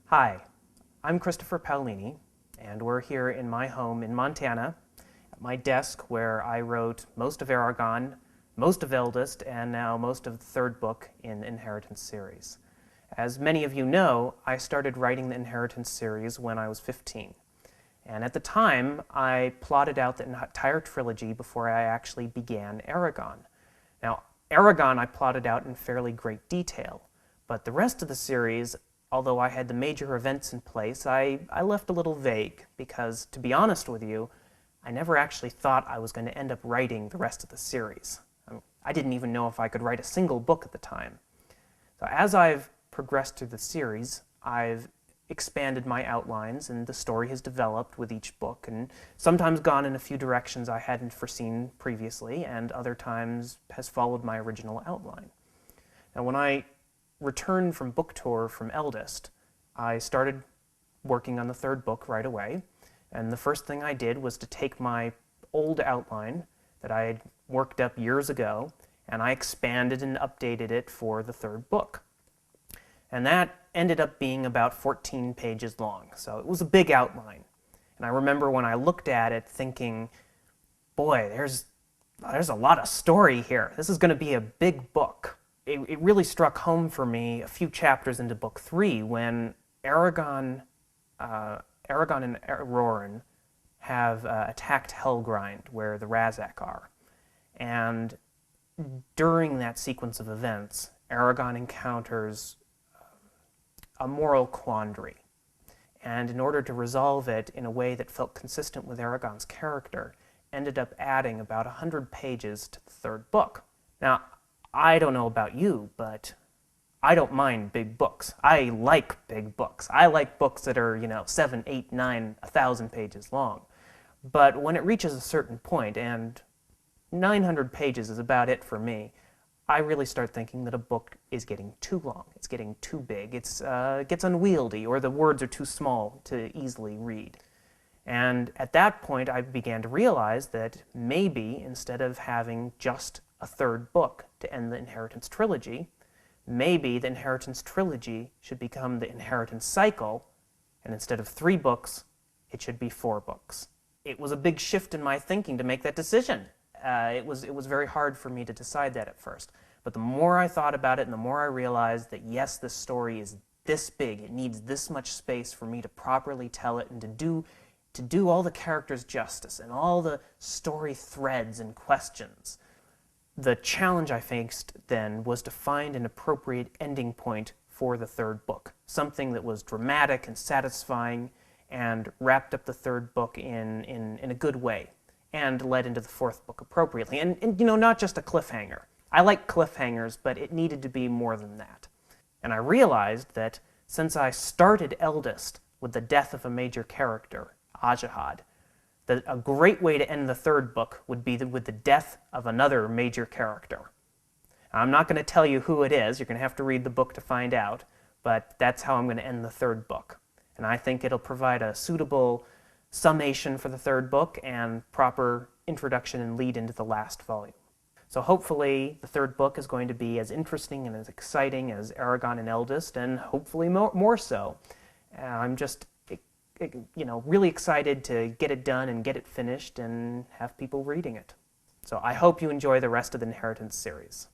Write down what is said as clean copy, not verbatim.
Hi, I'm Christopher Paolini, and we're here in my home in Montana, at my desk where I wrote most of Aragon, most of Eldest, and now most of the third book in the Inheritance series. As many of you know, I started writing the Inheritance series when I was 15. And at the time, I plotted out the entire trilogy before I actually began Aragon. Now, Aragon I plotted out in fairly great detail, but the rest of the series, although I had the major events in place, I left a little vague because, to be honest with you, I never actually thought I was going to end up writing the rest of the series. I didn't even know if I could write a single book at the time. So as I've progressed through the series, I've expanded my outlines and the story has developed with each book and sometimes gone in a few directions I hadn't foreseen previously and other times has followed my original outline. Now when I returned from book tour from Eldest, I started working on the third book right away, and the first thing I did was to take my old outline that I had worked up years ago and I expanded and updated it for the third book. And that ended up being about 14 pages long, so it was a big outline. And I remember when I looked at it thinking, boy, there's a lot of story here. This is going to be a big book. It really struck home for me a few chapters into book 3 when Aragon and Roran have attacked Helgrind, where the Razak are. And during that sequence of events, Aragon encounters a moral quandary. And in order to resolve it in a way that felt consistent with Aragon's character, ended up adding about 100 pages to the third book. Now, I don't know about you, but I don't mind big books. I like big books. I like books that are, 7, 8, 9, 1,000 pages long. But when it reaches a certain point, and 900 pages is about it for me, I really start thinking that a book is getting too long. It's getting too big. It gets unwieldy, or the words are too small to easily read. And at that point, I began to realize that maybe instead of having just a third book to end the Inheritance trilogy, maybe the Inheritance trilogy should become the Inheritance cycle, and instead of 3 books, it should be 4 books. It was a big shift in my thinking to make that decision. It was very hard for me to decide that at first. But the more I thought about it and the more I realized that yes, this story is this big, it needs this much space for me to properly tell it and to do all the characters justice and all the story threads and questions. The challenge I faced then was to find an appropriate ending point for the third book, something that was dramatic and satisfying and wrapped up the third book in a good way and led into the fourth book appropriately. And not just a cliffhanger. I like cliffhangers, but it needed to be more than that. And I realized that since I started Eldest with the death of a major character, Ajihad, that a great way to end the third book would be with the death of another major character. I'm not going to tell you who it is. You're going to have to read the book to find out, but that's how I'm going to end the third book. And I think it'll provide a suitable summation for the third book and proper introduction and lead into the last volume. So hopefully the third book is going to be as interesting and as exciting as Aragon and Eldest, and hopefully more so. I'm just really excited to get it done and get it finished and have people reading it. So I hope you enjoy the rest of the Inheritance series.